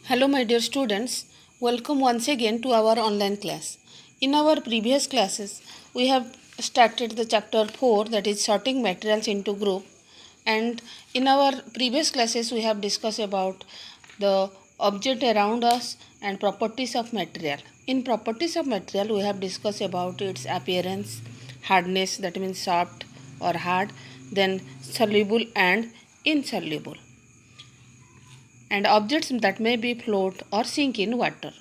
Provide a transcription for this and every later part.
Hello, my dear students. Welcome once again to our online class. In our previous classes, we have started the chapter 4, that is sorting materials into group. And in our previous classes, we have discussed about the object around us and properties of material. In properties of material, we have discussed about its appearance, hardness, that means soft or hard, then soluble and insoluble, and objects that may be float or sink in water.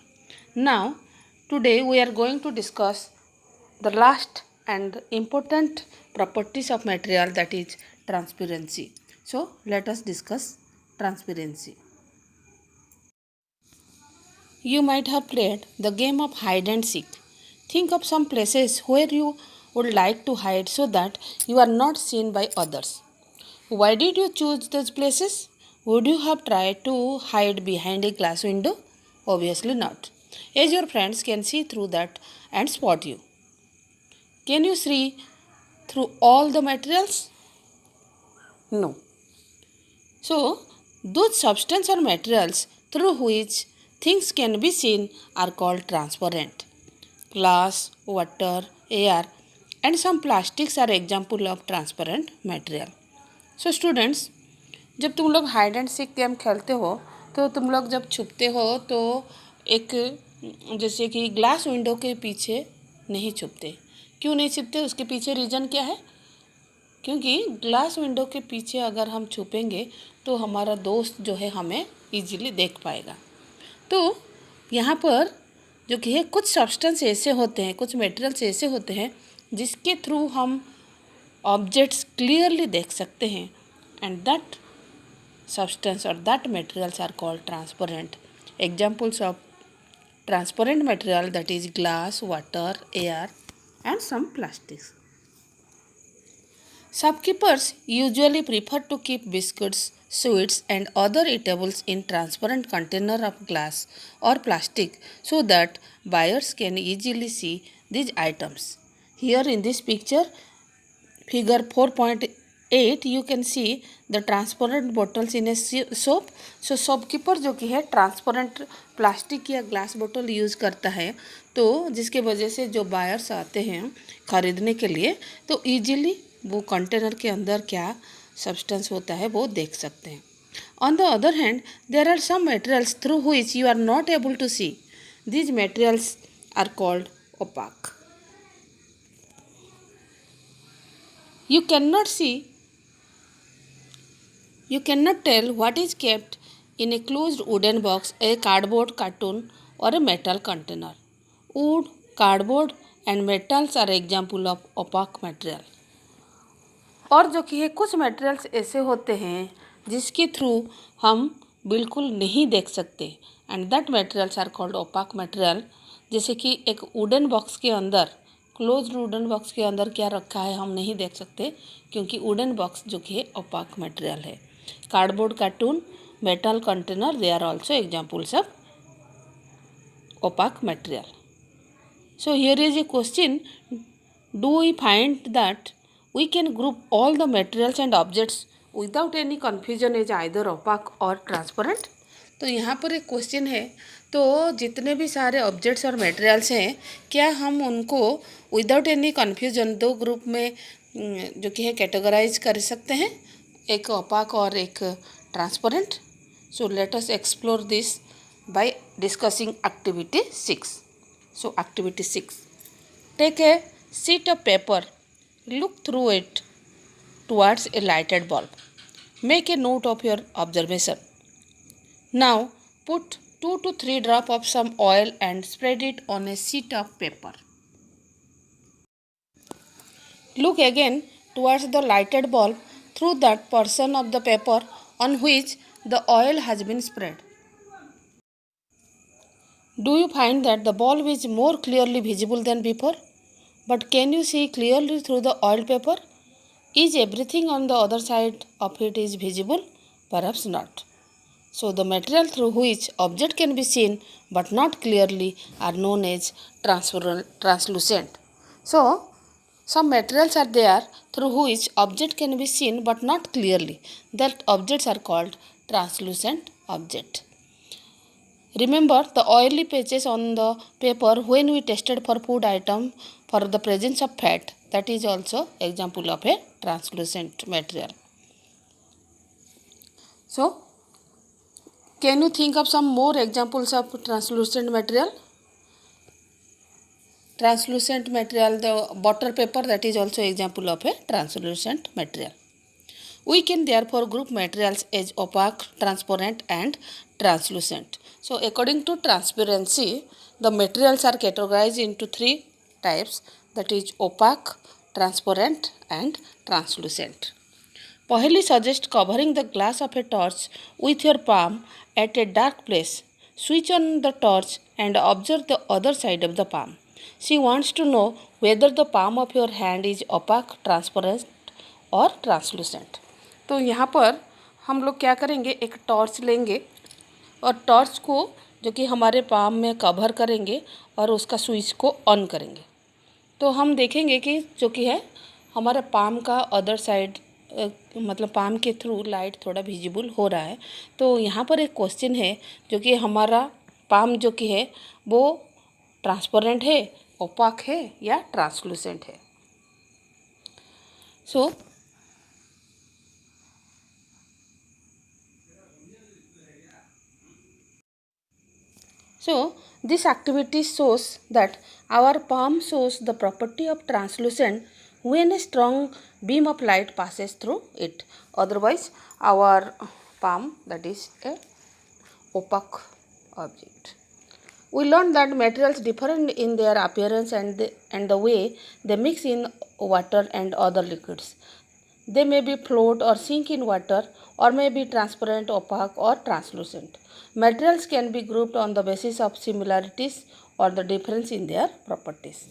Now, today we are going to discuss the last and important properties of material, that is transparency. So, let us discuss transparency. You might have played the game of hide and seek. Think of some places where you would like to hide so that you are not seen by others. Why did you choose those places? Would you have tried to hide behind a glass window? Obviously not, as your friends can see through that and spot you. Can you see through all the materials? No. So, those substances or materials through which things can be seen are called transparent. Glass, water, air, and some plastics are example of transparent material. So students, जब तुम लोग hide and seek game खेलते हो तो तुम लोग जब छुपते हो तो एक जैसे कि ग्लास विंडो के पीछे नहीं छुपते। क्यों नहीं छुपते? उसके पीछे रीज़न क्या है? क्योंकि ग्लास विंडो के पीछे अगर हम छुपेंगे तो हमारा दोस्त जो है हमें इजीली देख पाएगा। तो यहाँ पर जो कि है कुछ सब्सटेंस ऐसे होते हैं, कुछ मटेरियल्स ऐसे होते हैं जिसके थ्रू हम ऑब्जेक्ट्स क्लियरली देख सकते हैं, and that substance or that materials are called transparent. Examples of transparent material, that is glass, water, air, and some plastics. Shopkeepers usually prefer to keep biscuits, sweets, and other eatables in transparent container of glass or plastic so that buyers can easily see these items. Here in this picture, figure 4.8, you can see the transparent bottles in a soap. So shopkeeper जो कि है transparent plastic या glass बोतल use करता है, तो जिसके वजह से जो बायर्स आते हैं ख़रीदने के लिए तो इजीली वो कंटेनर के अंदर क्या सब्सटेंस होता है वो देख सकते हैं. On the other hand, there are some materials through which you are not able to see. These materials are called opaque. You cannot tell what is kept in a closed wooden box, a cardboard carton, or a metal container. Wood, cardboard, and metals are example of opaque material. और जो कि है कुछ materials ऐसे होते हैं जिसके through हम बिल्कुल नहीं देख सकते, and that materials are called opaque material. जैसे कि एक वुडन बॉक्स के अंदर, क्लोज्ड वुडन बॉक्स के अंदर क्या रखा है हम नहीं देख सकते क्योंकि वुडन बॉक्स जो कि है ओपाक मटेरियल है. Cardboard, cartoon, metal container, they are also examples of opaque material. So here is a question: do we find that we can group all the materials and objects without any confusion as either opaque or transparent? तो यहाँ पर एक question है, तो जितने भी सारे objects और मटेरियल्स हैं क्या हम उनको विदाउट एनी कन्फ्यूजन दो ग्रुप में जो कि है कैटेगराइज कर सकते हैं, एक ओपाक और एक transparent? So let us explore this by discussing activity 6. So activity 6. Take a sheet of paper, look through it towards a lighted bulb. Make a note of your observation. Now put 2 to 3 drops of some oil and spread it on a sheet of paper. Look again towards the lighted bulb through that portion of the paper on which the oil has been spread. Do you find that the bulb is more clearly visible than before? But can you see clearly through the oiled paper? Is everything on the other side of it is visible? Perhaps not. So the material through which object can be seen but not clearly are known as translucent. So some materials are there through which object can be seen but not clearly. That objects are called translucent object. Remember the oily patches on the paper when we tested for food item for the presence of fat. That is also example of a translucent material. So, can you think of some more examples of translucent material? Translucent material, the butter paper, that is also example of a translucent material. We can therefore group materials as opaque, transparent and translucent. So according to transparency, the materials are categorized into three types, that is opaque, transparent and translucent. Paheli suggests covering the glass of a torch with your palm at a dark place. Switch on the torch and observe the other side of the palm. She wants to know whether the palm of your hand is opaque, transparent और translucent. तो यहाँ पर हम लोग क्या करेंगे, एक torch लेंगे और टॉर्च को जो कि हमारे पाम में कवर करेंगे और उसका स्विच को ऑन करेंगे. तो हम देखेंगे कि जो कि है हमारे पाम का अदर साइड मतलब पाम के थ्रू लाइट थोड़ा विजिबल हो रहा है. तो यहाँ पर एक क्वेश्चन है जो कि हमारा पाम जो कि है वो ट्रांसपेरेंट है, ओपाक है या ट्रांसलूसेंट है. So this activity shows that our palm shows the property of translucent when a strong beam of light passes through it. Otherwise, our palm, that is a opaque object. We learned that materials differ in their appearance and the way they mix in water and other liquids. They may be float or sink in water or may be transparent, opaque or translucent. Materials can be grouped on the basis of similarities or the difference in their properties.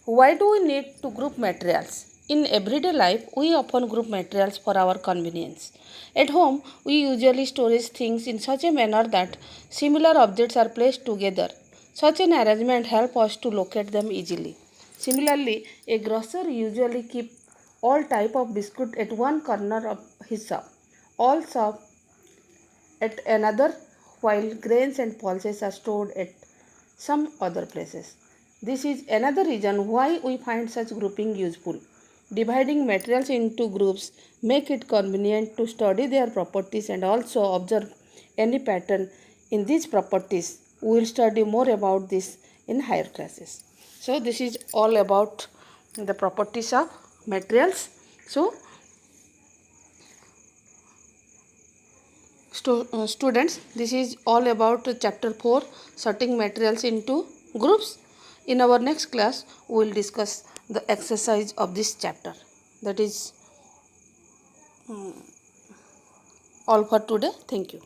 Why do we need to group materials? In everyday life, we often group materials for our convenience. At home, we usually store things in such a manner that similar objects are placed together. Such an arrangement helps us to locate them easily. Similarly, a grocer usually keeps all type of biscuit at one corner of his shop, all shop at another, while grains and pulses are stored at some other places. This is another reason why we find such grouping useful. Dividing materials into groups make it convenient to study their properties and also observe any pattern in these properties. We will study more about this in higher classes. So this is all about the properties of materials. So students, this is all about chapter 4, sorting materials into groups. In our next class we will discuss the exercise of this chapter. That is all for today. Thank you.